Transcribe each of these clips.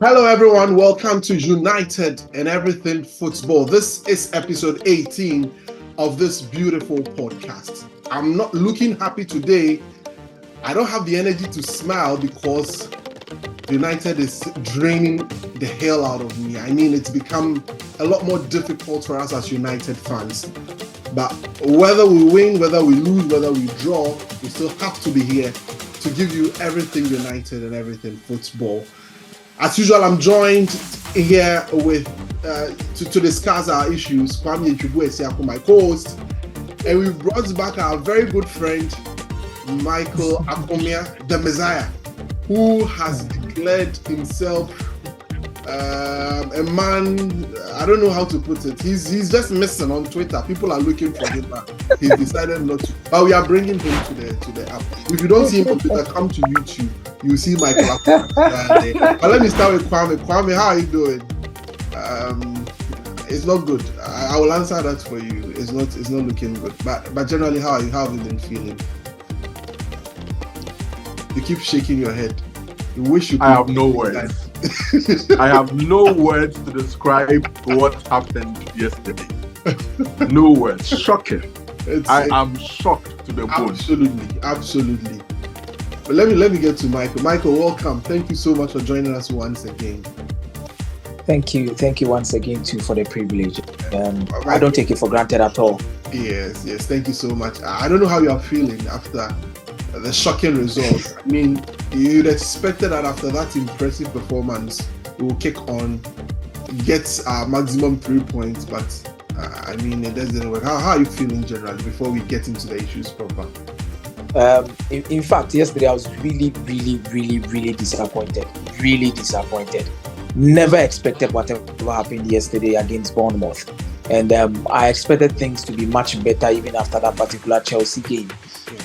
Hello, everyone. Welcome to United and Everything Football. This is episode 18 of this beautiful podcast. I'm not looking happy today. I don't have the energy to smile because United is draining the hell out of me. I mean, it's become a lot more difficult for us as United fans. But whether we win, whether we lose, whether we draw, we still have to be here to give you everything United and everything football. As usual, I'm joined here with to discuss our issues. Kwame Chukwuesiako, my co-host, and we've brought back our very good friend Michael Akomia, the Messiah, who has declared himself a man. I don't know how to put it. He's just missing on Twitter. People are looking for him, but he's decided not to. But we are bringing him to the app. If you don't see him on Twitter, come to YouTube. You see Michael Akomia. But let me start with Kwame. Kwame, how are you doing? It's not good. I will answer that for you. It's not looking good. But generally, how are you? How have you been feeling? You keep shaking your head. You wish you could. I have no words. I have no words to describe what happened yesterday. No words. Shocking. I am shocked to the bone. Absolutely. But let me get to Michael. Michael, welcome. Thank you so much for joining us once again. Thank you once again too for the privilege. I don't take it for granted at all. Yes. Thank you so much. I don't know how you are feeling after the shocking result. I mean, you'd expected that after that impressive performance, we will kick on, get our maximum 3 points, but I mean, it didn't work. How are you feeling generally before we get into the issues proper? In fact, yesterday I was really disappointed. Really disappointed. Never expected whatever happened yesterday against Bournemouth. And I expected things to be much better even after that particular Chelsea game.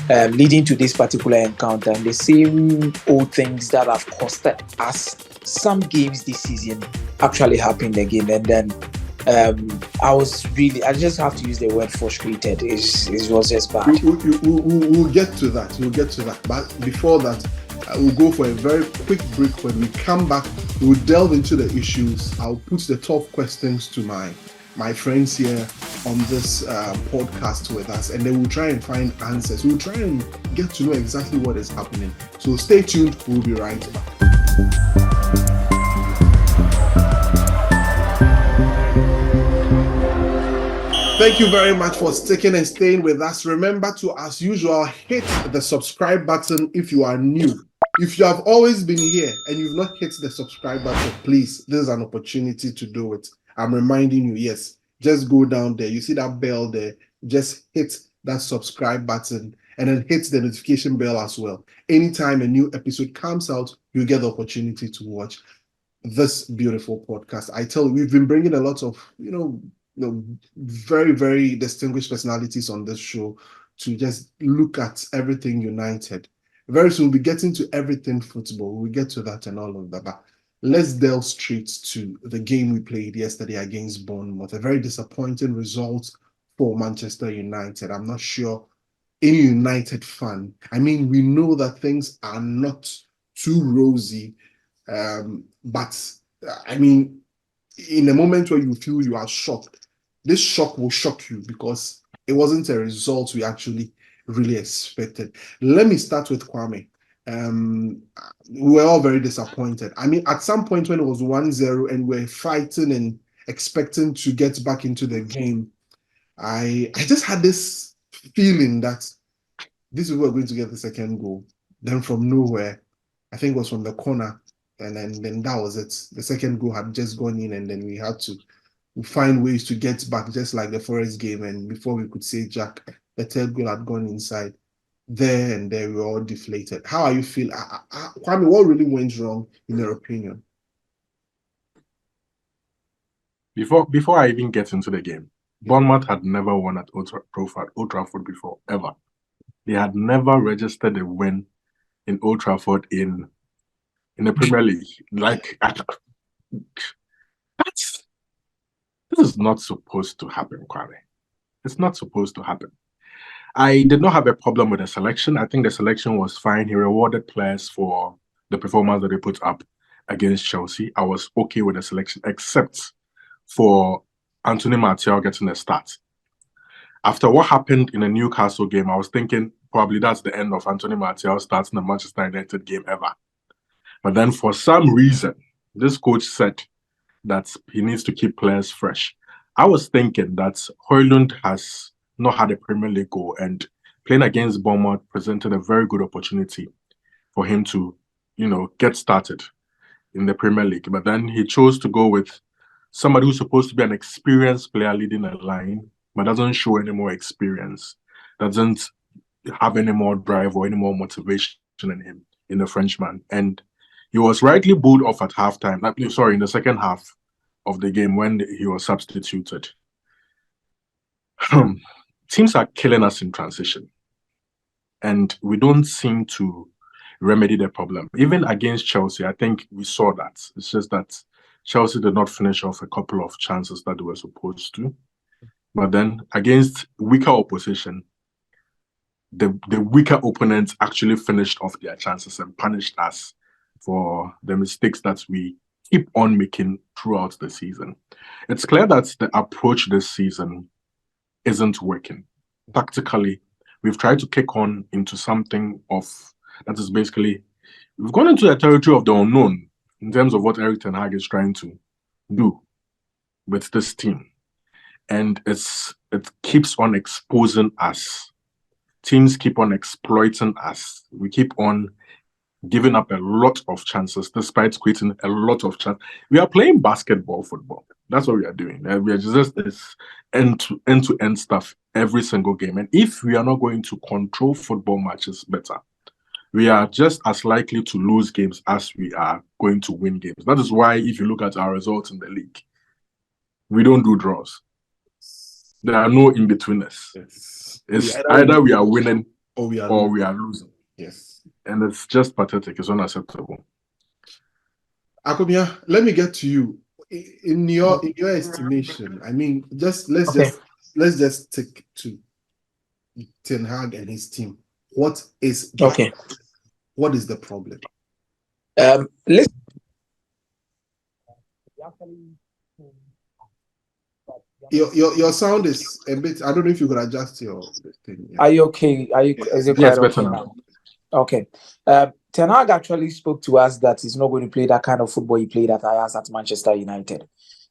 Leading to this particular encounter, and the same old things that have costed us some games this season actually happened again. And then I just have to use the word frustrated. It was just bad. We'll get to that. But before that, we'll go for a very quick break. When we come back, we'll delve into the issues. I'll put the tough questions to my friends here on this podcast with us, and then we'll try and find answers. We'll try and get to know exactly what is happening. So stay tuned. We'll be right back. Thank you very much for sticking and staying with us. Remember to, as usual, hit the subscribe button if you are new. If you have always been here and you've not hit the subscribe button, please, this is an opportunity to do it. I'm reminding you, yes, just go down there. You see that bell there. Just hit that subscribe button and then hit the notification bell as well. Anytime a new episode comes out, you get the opportunity to watch this beautiful podcast. I tell you, we've been bringing a lot of, very, very distinguished personalities on this show to just look at everything United. Very soon, we'll be getting to everything football. We'll get to that and all of that. But let's delve straight to the game we played yesterday against Bournemouth. A very disappointing result for Manchester United. I'm not sure any United fan. I mean, we know that things are not too rosy. But, I mean, in a moment where you feel you are shocked, this shock will shock you because it wasn't a result we actually really expected. Let me start with Kwame. We were all very disappointed. I mean, at some point when it was 1-0 and we're fighting and expecting to get back into the game, I just had this feeling that this is where we're going to get the second goal. Then from nowhere, I think it was from the corner, and then that was it. The second goal had just gone in, and then we had to find ways to get back, just like the Forest game. And before we could say Jack, the third goal had gone inside. There and there, we were all deflated. How are you feeling? Kwame, what really went wrong in your opinion? Before I even get into the game, Bournemouth had never won at Old Trafford before, ever. They had never registered a win in Old Trafford in the Premier League. This is not supposed to happen, Kwame. It's not supposed to happen. I did not have a problem with the selection. I think the selection was fine. He rewarded players for the performance that they put up. against Chelsea, I was okay with the selection, except for Anthony Martial getting a start. After what happened in the Newcastle game, I was thinking probably that's the end of Anthony Martial starting the Manchester United game ever. But then for some reason, this coach said that he needs to keep players fresh. I was thinking that Højlund has not had a Premier League goal, and playing against Bournemouth presented a very good opportunity for him to, get started in the Premier League. But then he chose to go with somebody who's supposed to be an experienced player leading a line, but doesn't show any more experience, doesn't have any more drive or any more motivation in him, in the Frenchman. And he was rightly booed off at halftime. In the second half of the game when he was substituted. Teams are killing us in transition, and we don't seem to remedy the problem. Even against Chelsea, I think we saw that. It's just that Chelsea did not finish off a couple of chances that they were supposed to. But then against weaker opposition, the weaker opponents actually finished off their chances and punished us for the mistakes that we keep on making throughout the season. It's clear that the approach this season isn't working. Tactically, we've tried to kick on into something that is basically, we've gone into the territory of the unknown in terms of what Erik ten Hag is trying to do with this team. And it keeps on exposing us. Teams keep on exploiting us. We keep on giving up a lot of chances despite creating a lot of chances. We are playing basketball football. That's what we are doing. We are just this end-to-end stuff every single game. And if we are not going to control football matches better, we are just as likely to lose games as we are going to win games. That is why if you look at our results in the league, we don't do draws. There are no in-betweeners. Yes. It's either we are winning or we are losing. Yes. And it's just pathetic. It's unacceptable. Akobia, let me get to you. In your estimation, I mean, let's just take to Ten Hag and his team. What is the problem? Listen. Your sound is a bit. I don't know if you could adjust your thing. Yeah. Are you okay? Is it Yes, quite better okay now. Okay. Ten Hag actually spoke to us that he's not going to play that kind of football he played at Ajax at Manchester United.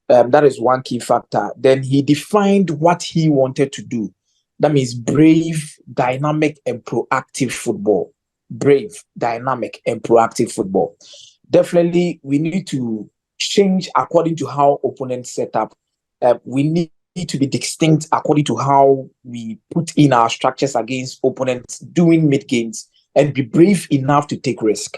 That is one key factor. Then he defined what he wanted to do. That means brave, dynamic, and proactive football. Brave, dynamic, and proactive football. Definitely, we need to change according to how opponents set up. We need to be distinct according to how we put in our structures against opponents doing mid-games, and be brave enough to take risk.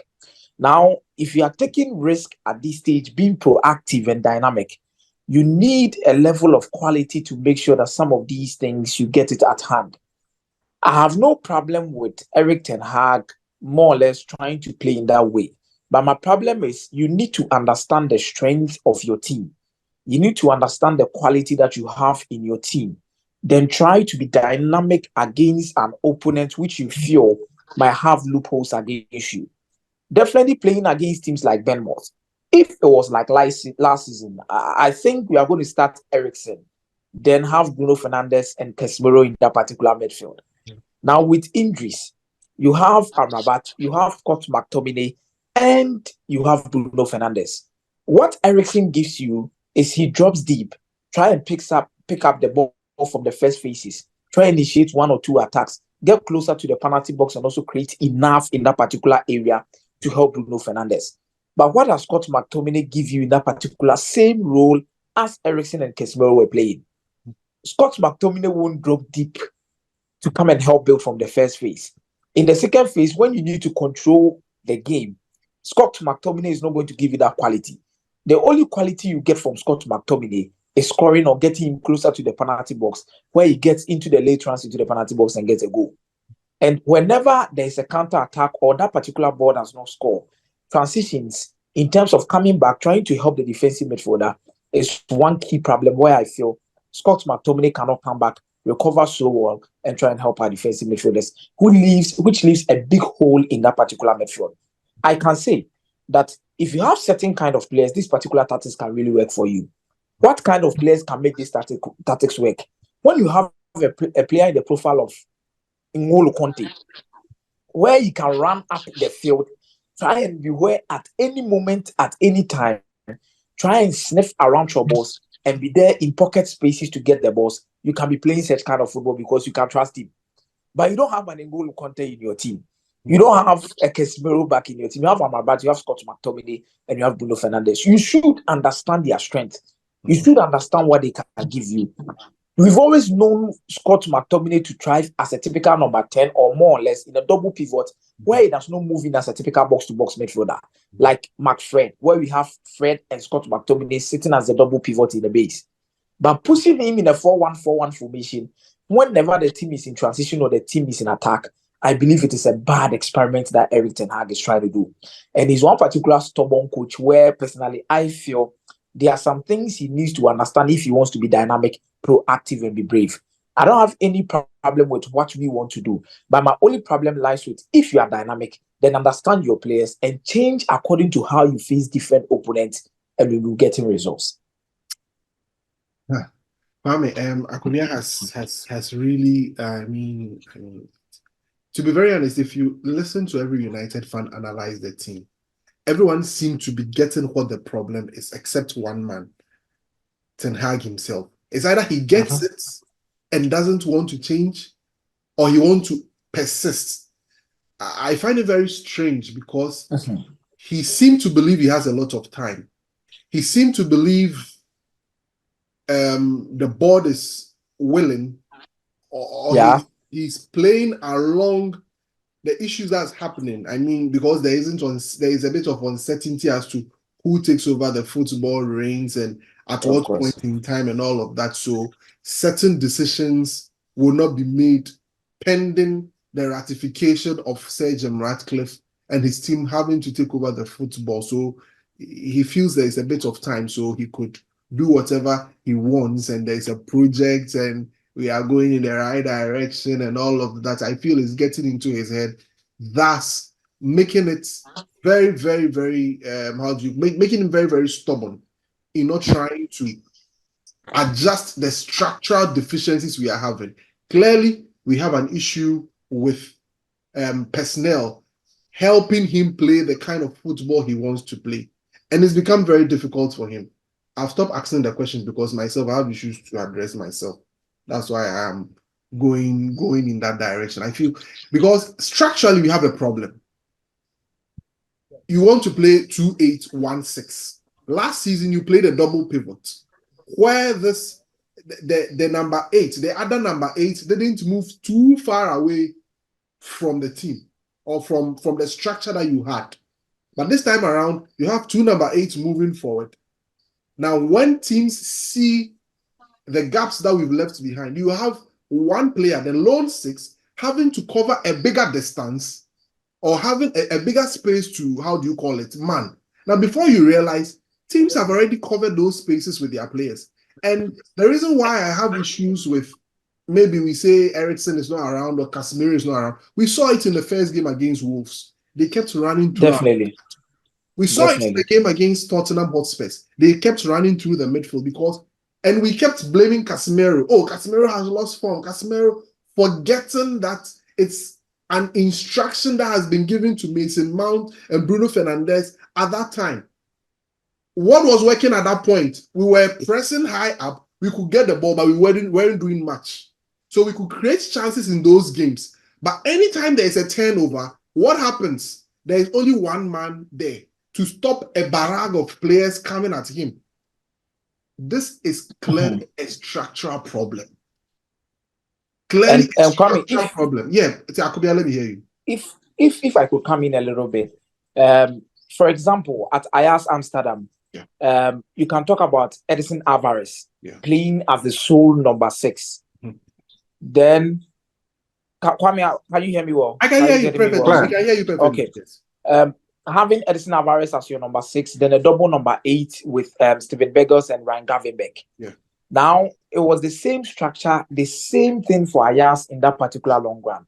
Now, if you are taking risk at this stage, being proactive and dynamic, you need a level of quality to make sure that some of these things, you get it at hand. I have no problem with Erik ten Hag more or less trying to play in that way. But my problem is you need to understand the strength of your team. You need to understand the quality that you have in your team. Then try to be dynamic against an opponent which you feel might have loopholes against you. Definitely playing against teams like Bournemouth. If it was like last season, I think we are going to start Eriksen, then have Bruno Fernandes and Casemiro in that particular midfield. Now with injuries, you have Amrabat, you have Scott McTominay, and you have Bruno Fernandes. What Eriksen gives you is he drops deep, try and pick up the ball from the first phases, try and initiate one or two attacks, get closer to the penalty box, and also create enough in that particular area to help Bruno Fernandes. But what does Scott McTominay give you in that particular same role as Eriksen and Casemiro were playing? Scott McTominay won't drop deep to come and help build from the first phase. In the second phase, when you need to control the game, Scott McTominay is not going to give you that quality. The only quality you get from Scott McTominay is scoring or getting him closer to the penalty box, where he gets into the late trans into the penalty box and gets a goal. And whenever there is a counter attack or that particular ball does not score, transitions in terms of coming back, trying to help the defensive midfielder is one key problem where I feel Scott McTominay cannot come back, recover so well, and try and help our defensive midfielders, which leaves a big hole in that particular midfield. I can say that if you have certain kind of players, this particular tactics can really work for you. What kind of players can make this tactics work? When you have a player in the profile of N'Golo Kante, where he can run up the field, try and be where at any moment, at any time, try and sniff around troubles and be there in pocket spaces to get the balls, you can be playing such kind of football because you can trust him. But you don't have an N'Golo Kante in your team. You don't have a Casemiro back in your team. You have Amrabat, you have Scott McTominay, and you have Bruno Fernandes. You should understand their strength. You should understand what they can give you. We've always known Scott McTominay to thrive as a typical number 10 or more or less in a double pivot where he does not move in as a typical box-to-box midfielder, like McFred, where we have Fred and Scott McTominay sitting as a double pivot in the base. But pushing him in a 4-1-4-1 formation, whenever the team is in transition or the team is in attack, I believe it is a bad experiment that Erik ten Hag is trying to do. And he's one particular stubborn coach where, personally, I feel there are some things he needs to understand if he wants to be dynamic, proactive, and be brave. I don't have any problem with what we want to do. But my only problem lies with if you are dynamic, then understand your players and change according to how you face different opponents and we will get in results. Kwame, Acuna has really, to be very honest, if you listen to every United fan analyze the team, everyone seemed to be getting what the problem is, except one man, Ten Hag himself. It's either he gets it and doesn't want to change, or he wants to persist. I find it very strange because he seemed to believe he has a lot of time. He seemed to believe the board is willing, or he's playing along the issues that's happening. I mean, because there is a bit of uncertainty as to who takes over the football reins and at what point in time and all of that. So certain decisions will not be made pending the ratification of Sir Jim Ratcliffe and his team having to take over the football. So he feels there is a bit of time so he could do whatever he wants, and there's a project and we are going in the right direction and all of that. I feel is getting into his head, thus making it very, very, very, making him very, very stubborn in not trying to adjust the structural deficiencies we are having. Clearly, we have an issue with personnel helping him play the kind of football he wants to play. And it's become very difficult for him. I've stopped asking the questions because myself, I have issues to address myself. That's why I am going in that direction. I feel because structurally we have a problem. You want to play 2-8-1-6. Last season you played a double pivot where the number 8, the other number 8 didn't move too far away from the team or from the structure that you had. But this time around, you have 2 number 8s moving forward. Now, when teams see the gaps that we've left behind, you have one player, the lone 6, having to cover a bigger distance or having a bigger space to, man. Now, before you realize, teams have already covered those spaces with their players. And the reason why I have issues with maybe we say Eriksen is not around or Casemiro is not around, we saw it in the first game against Wolves. They kept running through. Definitely. We saw it in the game against Tottenham Hotspur. They kept running through the midfield and we kept blaming Casemiro. Oh, Casemiro has lost form. Casemiro, forgetting that it's an instruction that has been given to Mason Mount and Bruno Fernandes at that time. What was working at that point? We were pressing high up. We could get the ball, but we weren't doing much. So we could create chances in those games. But anytime there is a turnover, what happens? There is only one man there to stop a barrage of players coming at him. This is clearly a structural problem. Clearly a structural problem. Yeah, Akubia, let me hear you. If I could come in a little bit, for example, at Ajax Amsterdam, you can talk about Edison Alvarez playing as the sole number 6. Then, Kwame, can you hear me well? I can hear you perfectly. I can hear you perfectly. Okay. Yes. Having Edison Alvarez as your number 6, then a double number 8 with Steven Berghuis and Ryan Gravenberch. Yeah. Now, it was the same structure, the same thing for Ajax in that particular long run.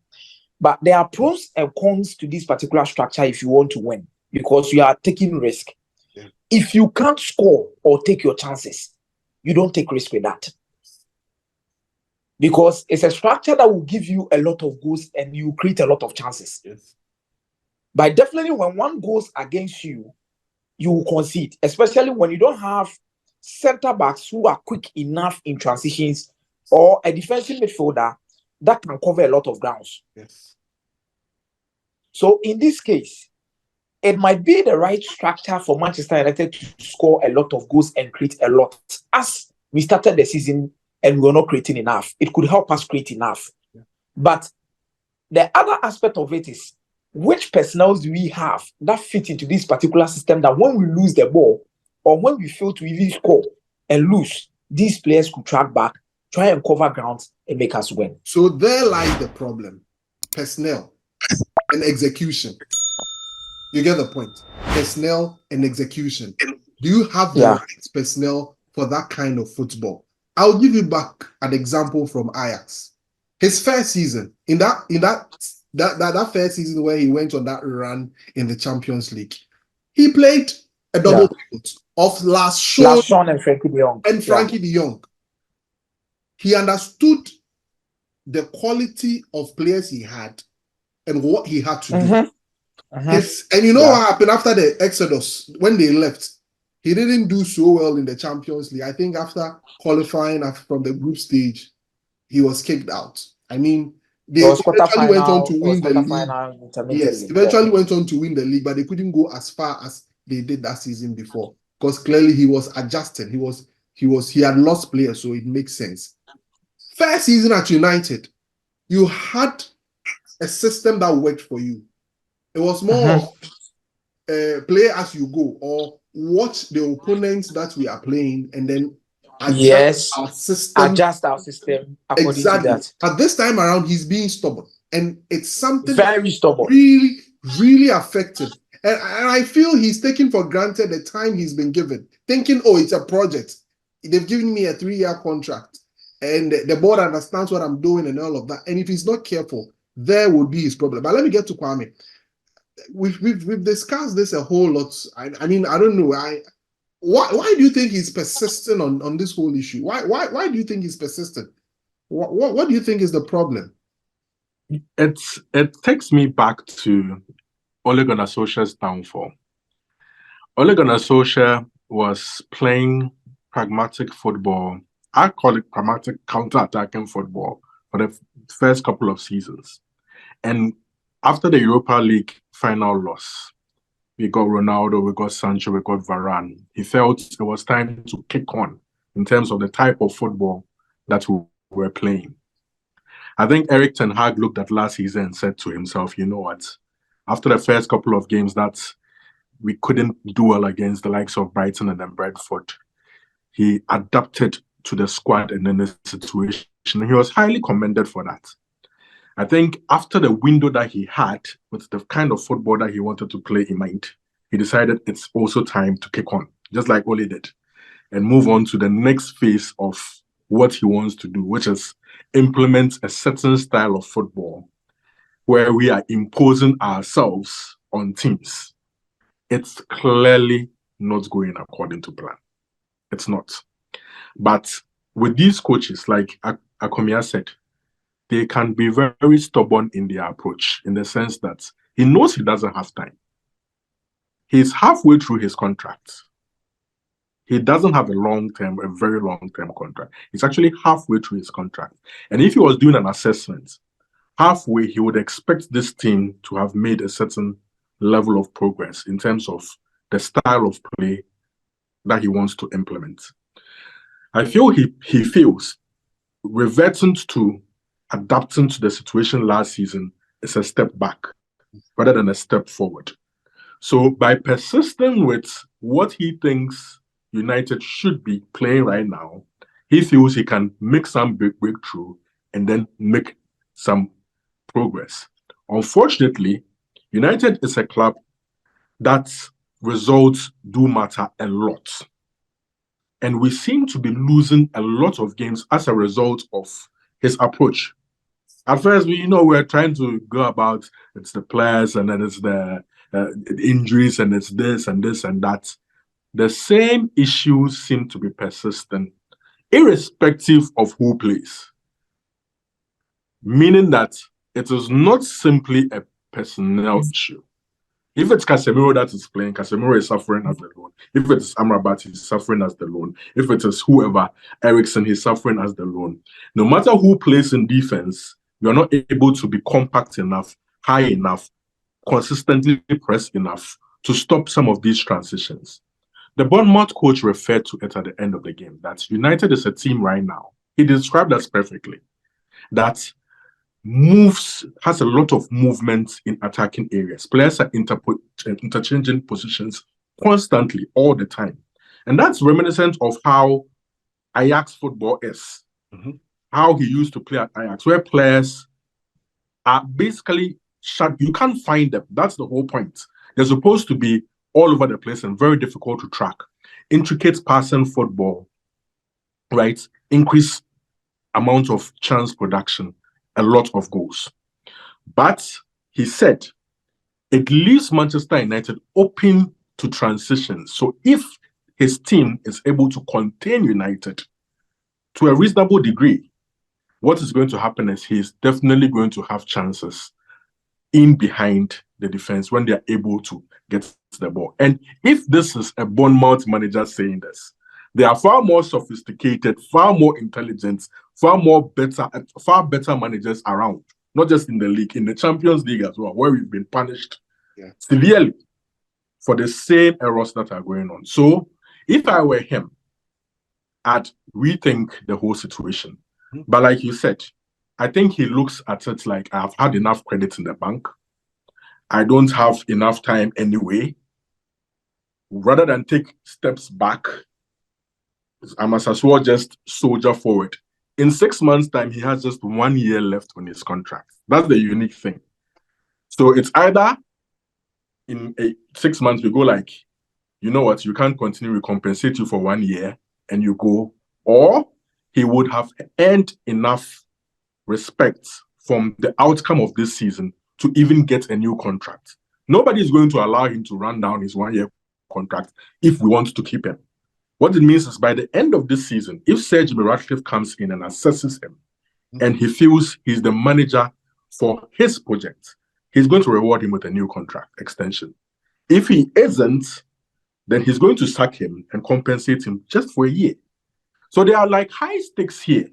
But there are pros and cons to this particular structure if you want to win. because you are taking risk. Yeah. If you can't score or take your chances, you don't take risk with that. Because it's a structure that will give you a lot of goals and you create a lot of chances. Yes. But definitely when one goes against you, you will concede, especially when you don't have center backs who are quick enough in transitions or a defensive midfielder that can cover a lot of grounds. Yes. So in this case, it might be the right structure for Manchester United to score a lot of goals and create a lot. As we started the season and we were not creating enough, it could help us create enough. Yeah. But the other aspect of it is, which personnel do we have that fit into this particular system that when we lose the ball or when we fail to even score and lose, these players could track back, try and cover grounds and make us win. So there lies the problem. Personnel and execution. You get the point. Personnel and execution. Do you have the right personnel for that kind of football? I'll give you back an example from Ajax. His first season, in that first season where he went on that run in the Champions League, he played a double pivot of Lars Shawn and Frankie de Jong. He understood the quality of players he had and what he had to do. And you know what happened after the Exodus, when they left? He didn't do so well in the Champions League. I think after qualifying from the group stage, he was kicked out. I mean, they eventually went on to win the league. Yes, eventually went on to win the league, but they couldn't go as far as they did that season before because clearly he was adjusted. He had lost players, so it makes sense. First season at United, you had a system that worked for you. It was more of play as you go or watch the opponents that we are playing and then adjust our system according to that. At this time around, he's being stubborn, and it's something very stubborn, really, really effective. And I feel he's taking for granted the time he's been given, thinking, "Oh, it's a project. They've given me a 3-year contract, and the board understands what I'm doing and all of that." And if he's not careful, there would be his problem. But let me get to Kwame. We've discussed this a whole lot. I mean, I don't know. Why do you think he's persistent on this whole issue? Why do you think he's persistent? What do you think is the problem? It takes me back to Ole Gunnar Solskjaer's downfall. Ole Gunnar Solskjaer was playing pragmatic football. I call it pragmatic counter-attacking football for the first couple of seasons. And after the Europa League final loss, we got Ronaldo, we got Sancho, we got Varane. He felt it was time to kick on in terms of the type of football that we were playing. I think Erik ten Hag looked at last season and said to himself, you know what? After the first couple of games that we couldn't do well against the likes of Brighton and then Brentford, he adapted to the squad and then the situation. He was highly commended for that. I think after the window that he had with the kind of football that he wanted to play in mind, he decided it's also time to kick on, just like Ole did, and move on to the next phase of what he wants to do, which is implement a certain style of football where we are imposing ourselves on teams. It's clearly not going according to plan. It's not. But with these coaches, like Akomia said, they can be very, very stubborn in their approach, in the sense that he knows he doesn't have time. He's halfway through his contract. He doesn't have a very long-term contract. He's actually halfway through his contract. And if he was doing an assessment, halfway, he would expect this team to have made a certain level of progress in terms of the style of play that he wants to implement. I feel he feels reverting to adapting to the situation last season is a step back rather than a step forward. So by persisting with what he thinks United should be playing right now, he feels he can make some big breakthrough and then make some progress. Unfortunately, United is a club that results do matter a lot. And we seem to be losing a lot of games as a result of his approach. At first, we're trying to go about it's the players and then it's the injuries and it's this and this and that. The same issues seem to be persistent, irrespective of who plays. Meaning that it is not simply a personnel issue. If it's Casemiro that is playing, Casemiro is suffering as the loan. If it's Amrabat, he's suffering as the loan. If it is whoever, Eriksen, he's suffering as the loan. No matter who plays in defense, you're not able to be compact enough, high enough, consistently press enough to stop some of these transitions. The Bournemouth coach referred to it at the end of the game, that United is a team right now. He described us perfectly. That has a lot of movement in attacking areas. Players are interchanging positions constantly, all the time. And that's reminiscent of how Ajax football is. How he used to play at Ajax, where players are basically shut. You can't find them. That's the whole point. They're supposed to be all over the place and very difficult to track. Intricate passing football, right? Increase amount of chance production, a lot of goals. But he said it leaves Manchester United open to transitions. So if his team is able to contain United to a reasonable degree, what is going to happen is he's definitely going to have chances in behind the defense when they're able to get the ball. And if this is a Bournemouth manager saying this, they are far more sophisticated, far more intelligent, far better managers around, not just in the league, in the Champions League as well, where we've been punished severely for the same errors that are going on. So if I were him, I'd rethink the whole situation. But like you said, I think he looks at it like, I've had enough credit in the bank. I don't have enough time anyway. Rather than take steps back, I must as well just soldier forward. In 6 months' time, he has just 1 year left on his contract. That's the unique thing. So it's either in 6 months, we go like, you know what, you can't continue, we compensate you for 1 year and you go, or he would have earned enough respect from the outcome of this season to even get a new contract. Nobody is going to allow him to run down his 1 year contract if we want to keep him. What it means is by the end of this season, if Sir Jimmy Ratcliffe comes in and assesses him and he feels he's the manager for his project, he's going to reward him with a new contract extension. If he isn't, then he's going to sack him and compensate him just for a year. So there are like high stakes here.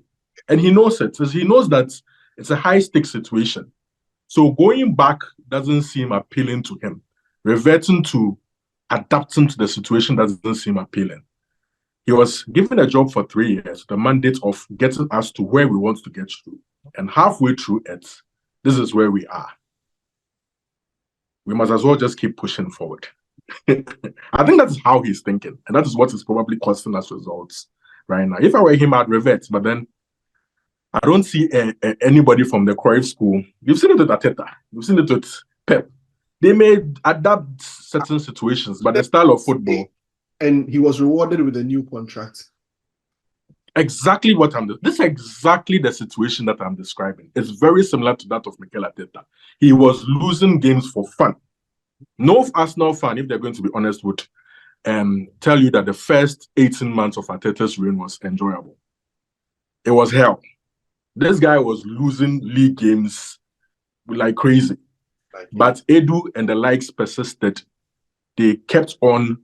And he knows it. He knows that it's a high stakes situation. So going back doesn't seem appealing to him. Reverting to adapting to the situation doesn't seem appealing. He was given a job for 3 years, the mandate of getting us to where we want to get to. And halfway through it, this is where we are. We must as well just keep pushing forward. I think that's how he's thinking. And that is what is probably costing us results right now. If I were him, I'd revert. But then I don't see anybody from the Cruyff school. You've seen it with Arteta. You've seen it with Pep. They may adapt certain situations, but the style of football. And he was rewarded with a new contract. Exactly what this is exactly the situation that I'm describing. It's very similar to that of Mikel Arteta. He was losing games for fun. No Arsenal fan, if they're going to be honest, would tell you that the first 18 months of Arteta's reign was enjoyable. It was hell. This guy was losing league games like crazy. But Edu and the likes persisted. They kept on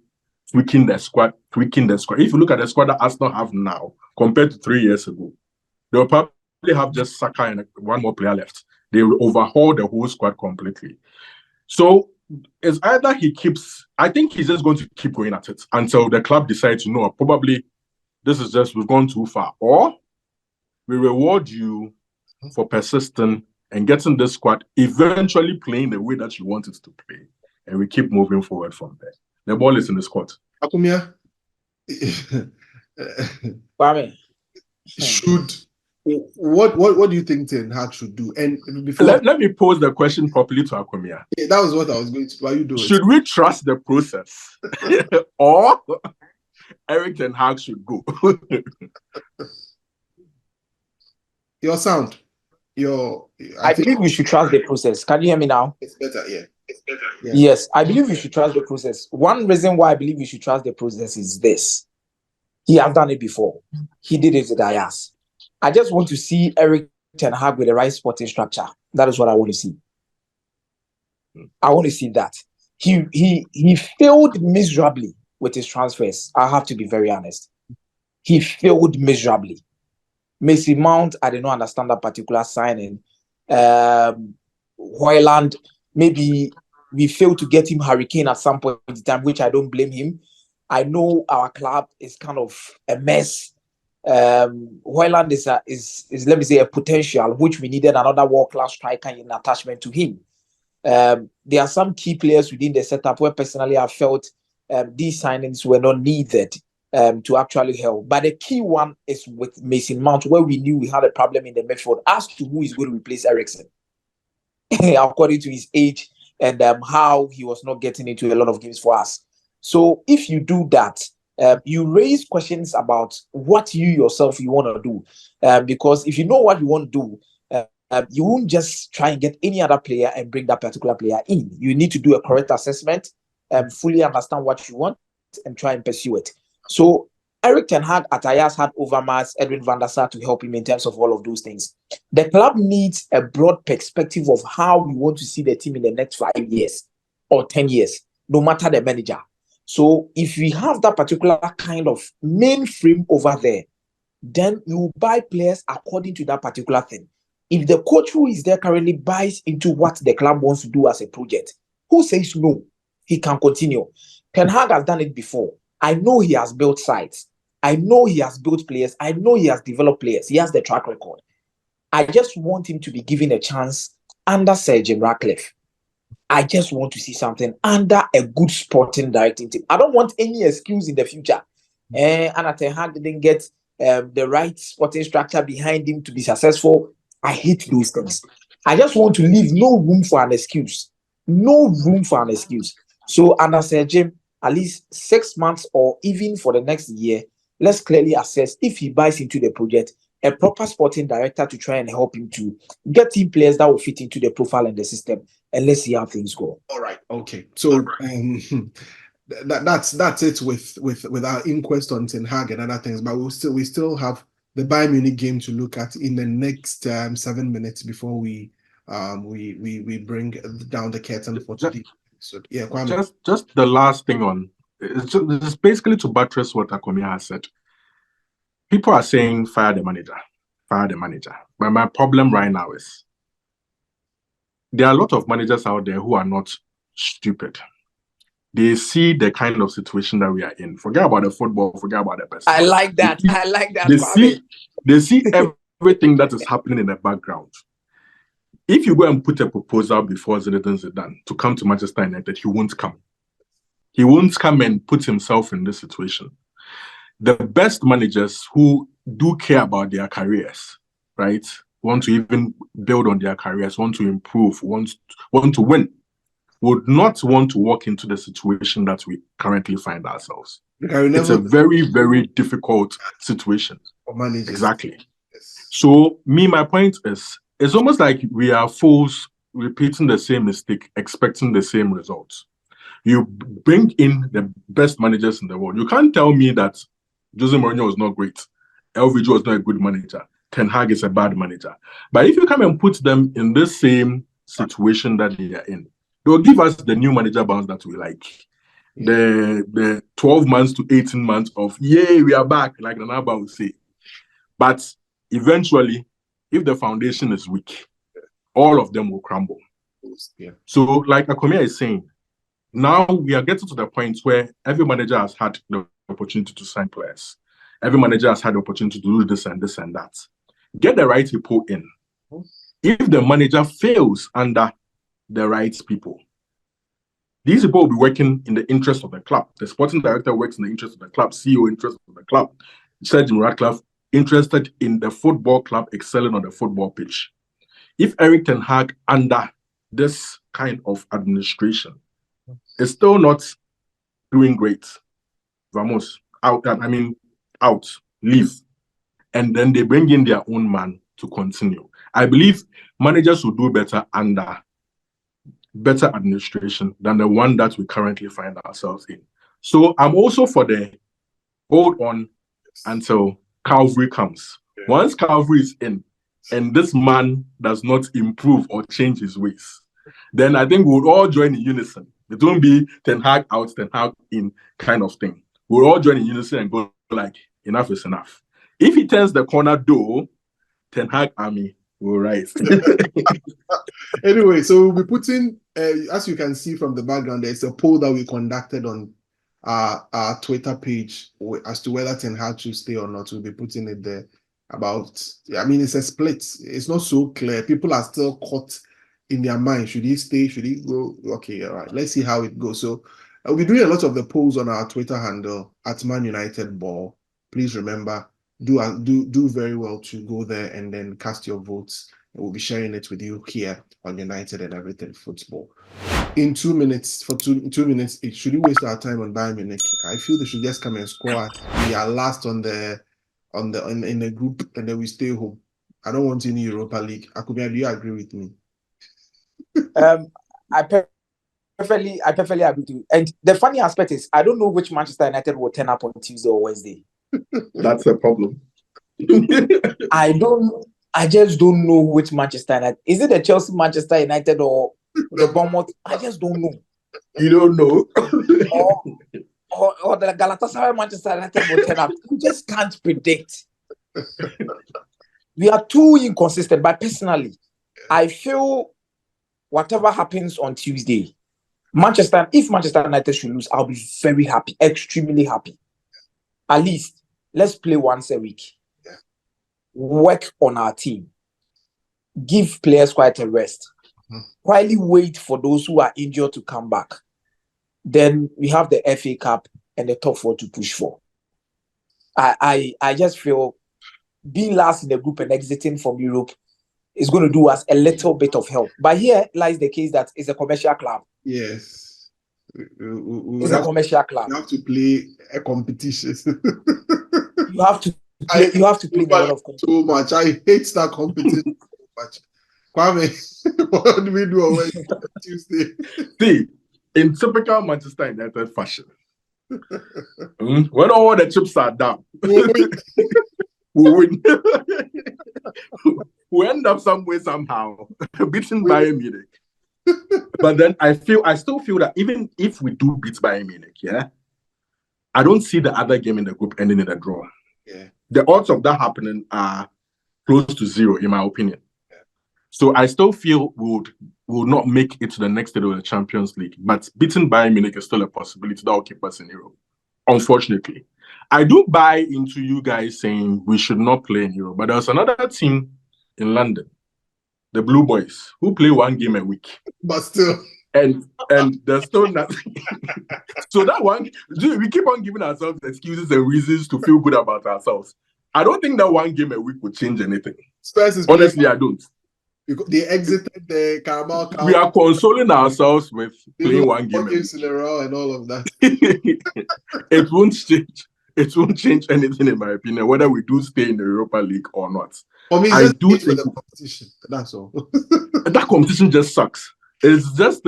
tweaking the squad. If you look at the squad that Arsenal have now, compared to 3 years ago, they'll probably have just Saka and one more player left. They will overhaul the whole squad completely. So it's either I think he's just going to keep going at it until the club decides, probably we've gone too far. Or we reward you for persisting and getting this squad eventually playing the way that you want it to play. And we keep moving forward from there. The ball is in the squad. Akumia, what do you think Ten Hag should do? And before let me pose the question properly to Akumia. Yeah, that was what I was going to. Why you doing? Should we trust the process, or Erik Ten Hag should go? Your sound. I think we should trust the process. Can you hear me now? It's better, yeah. Yeah. Yes, I believe we should trust the process. One reason why I believe we should trust the process is this. He has done it before. He did it with Ayas. I just want to see Eric Ten Hag with the right sporting structure. That is what I want to see. I want to see that. He failed miserably with his transfers. I have to be very honest. He failed miserably. Mason Mount, I did not understand that particular signing. Hoyland, maybe we failed to get him Hurricane at some point in time, which I don't blame him. I know our club is kind of a mess. Hoyland is let me say a potential, which we needed another world-class striker in attachment to him. There are some key players within the setup where personally I felt these signings were not needed to actually help. But the key one is with Mason Mount, where we knew we had a problem in the midfield as to who is going to replace Eriksen, according to his age and how he was not getting into a lot of games for us. So if you do that, you raise questions about what you yourself you want to do. Because if you know what you want to do, you won't just try and get any other player and bring that particular player in. You need to do a correct assessment, fully understand what you want, and try and pursue it. So Eric Ten Hag at Ajax had Overmars, Edwin van der Sar to help him in terms of all of those things. The club needs a broad perspective of how we want to see the team in the next 5 years or 10 years, no matter the manager. So if we have that particular kind of mainframe over there, then you buy players according to that particular thing. If the coach who is there currently buys into what the club wants to do as a project, who says no? He can continue. Ten Hag has done it before. I know he has built sites. I know he has built players. I know he has developed players. He has the track record. I just want him to be given a chance under Sir Jim Ratcliffe. I just want to see something under a good sporting directing team. I don't want any excuse in the future. And Ten Hag didn't get the right sporting structure behind him to be successful. I hate those things. I just want to leave no room for an excuse. No room for an excuse. So under Sir Jim, at least 6 months or even for the next year, let's clearly assess if he buys into the project, a proper sporting director to try and help him to get team players that will fit into the profile and the system, and let's see how things go. All right. Okay. So that's it with our inquest on Ten Hag and other things, but we still have the Bayern Munich game to look at in the next 7 minutes before we bring down the curtain for today. So yeah, Kwame. Just the last thing on it's basically to buttress what Akomia has said. People are saying fire the manager. But my problem right now is there are a lot of managers out there who are not stupid. They see the kind of situation that we are in. Forget about the football, forget about the person. I like that. They see everything that is happening in the background. If you go and put a proposal before Zinedine Zidane to come to Manchester United, he won't come. He won't come and put himself in this situation. The best managers who do care about their careers, right, want to even build on their careers, want to improve, want to win, would not want to walk into the situation that we currently find ourselves. It's a very, very difficult situation. For managers. Exactly. Yes. So my point is, it's almost like we are fools repeating the same mistake, expecting the same results. You bring in the best managers in the world. You can't tell me that Jose Mourinho was not great. LVG was not a good manager. Ten Hag is a bad manager. But if you come and put them in the same situation that they are in, they'll give us the new manager bounce that we like. The 12 months to 18 months of, yay, we are back, like Nanaba would say. But eventually, if the foundation is weak, all of them will crumble. Yeah. So, like Akomia is saying, now we are getting to the point where every manager has had the opportunity to sign players. Every manager has had the opportunity to do this and this and that. Get the right people in. If the manager fails under the right people, these people will be working in the interest of the club. The sporting director works in the interest of the club, CEO interest of the club. Sir Jim Ratcliffe interested in the football club excelling on the football pitch. If Eric Ten Hag under this kind of administration is still not doing great, vamos, out, leave. And then they bring in their own man to continue. I believe managers will do better under better administration than the one that we currently find ourselves in. So I'm also for the hold on until Calvary comes. Yeah. Once Calvary is in and this man does not improve or change his ways, then I think we'll all join in unison. It won't be Ten Hag out, Ten Hag in kind of thing. We'll all join in unison and go like, enough is enough. If he turns the corner door, Ten Hag army will rise. Anyway, so we'll be putting, as you can see from the background, there's a poll that we conducted on our Twitter page as to whether Ten Hag should stay or not. We'll be putting it there about, I mean, it's a split. It's not so clear. People are still caught in their mind. Should he stay? Should he go? Okay, all right. Let's see how it goes. So we'll be doing a lot of the polls on our Twitter handle at Man United Ball. Please remember, do very well to go there and then cast your votes. We'll be sharing it with you here on United and Everything Football. In 2 minutes, for 2 minutes, it shouldn't waste our time on Bayern Munich. I feel they should just come and score. We are last in the group, and then we stay home. I don't want any Europa League. Akubia, do you agree with me? I perfectly agree with you. And the funny aspect is, I don't know which Manchester United will turn up on Tuesday or Wednesday. That's a problem. I just don't know which Manchester United. Is it the Chelsea Manchester United or the Bournemouth? I just don't know. You don't know. or the Galatasaray Manchester United will turn up. You just can't predict. We are too inconsistent. But personally, I feel whatever happens on Tuesday, if Manchester United should lose, I'll be very happy, extremely happy. At least, let's play once a week. Yeah. Work on our team. Give players quite a rest. Quietly wait for those who are injured to come back. Then we have the FA Cup and the top 4 to push for. I just feel being last in the group and exiting from Europe is going to do us a little bit of help. But here lies the case that it's a commercial club. Yes. It's a commercial club. You have to play a competition. You have to play the world of competition. So much. I hate that competition so much. Kwame, what do we do on Tuesday? See, in typical Manchester United fashion, when all the chips are down, we win. We end up some way somehow beating Bayern Munich. But then I still feel that even if we do beat Bayern Munich, I don't see the other game in the group ending in a draw. Yeah. The odds of that happening are close to 0, in my opinion. Yeah. So I still feel we will not make it to the next stage of the Champions League. But beating Bayern Munich is still a possibility that will keep us in Europe. Unfortunately, I do buy into you guys saying we should not play in Europe. But there's another team in London, the Blue Boys, who play 1 game a week. But still. And there's still nothing. So that one, we keep on giving ourselves excuses and reasons to feel good about ourselves. I don't think that 1 game a week would change anything. Honestly, I don't. They exited the Carabao Cup. We are consoling ourselves with playing 1 game a week. In a row and all of that. It won't change. It won't change anything, in my opinion, whether we do stay in the Europa League or not. For me, I do think the competition. That's all. That competition just sucks. It's just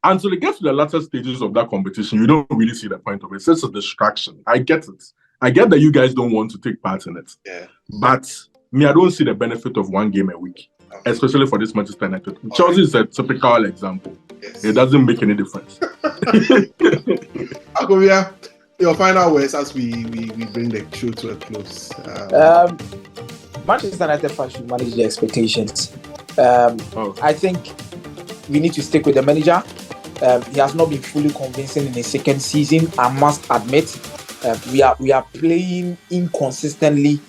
until it gets to the latter stages of that competition, you don't really see the point of it. It's just a distraction. I get it. I get that you guys don't want to take part in it. Yeah. But me, I don't see the benefit of 1 game a week, especially for this Manchester United. Chelsea is a typical example. Yes. It doesn't make any difference. Akubia, your final words as we bring the show to a close. Manchester United fans should manage their expectations. I think we need to stick with the manager. He has not been fully convincing in his second season, I must admit. We are playing inconsistently.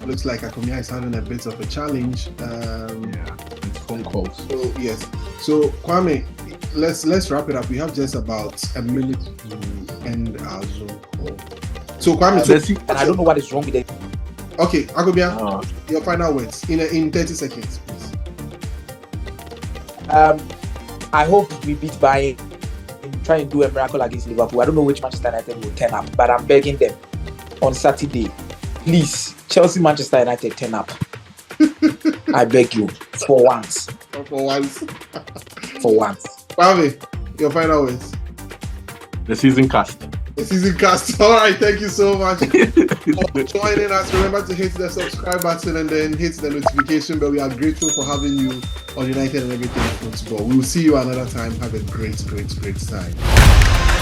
Looks like Akumia is having a bit of a challenge. It's phone calls. So yes. So Kwame, let's wrap it up. We have just about a minute to end our Zoom call. So Kwame, and I don't know what is wrong with it. Okay, Akubia, your final words in 30 seconds, please. I hope we beat Bayern and try and do a miracle against Liverpool. I don't know which Manchester United will turn up, but I'm begging them on Saturday. Please, Chelsea, Manchester United, turn up. I beg you, for once. For once. For once. Bobby, your final words. The season cast. The season cast. All right, thank you so much for joining us. Remember to hit the subscribe button and then hit the notification bell. We are grateful for having you on United and Everything Football. We will see you another time. Have a great time.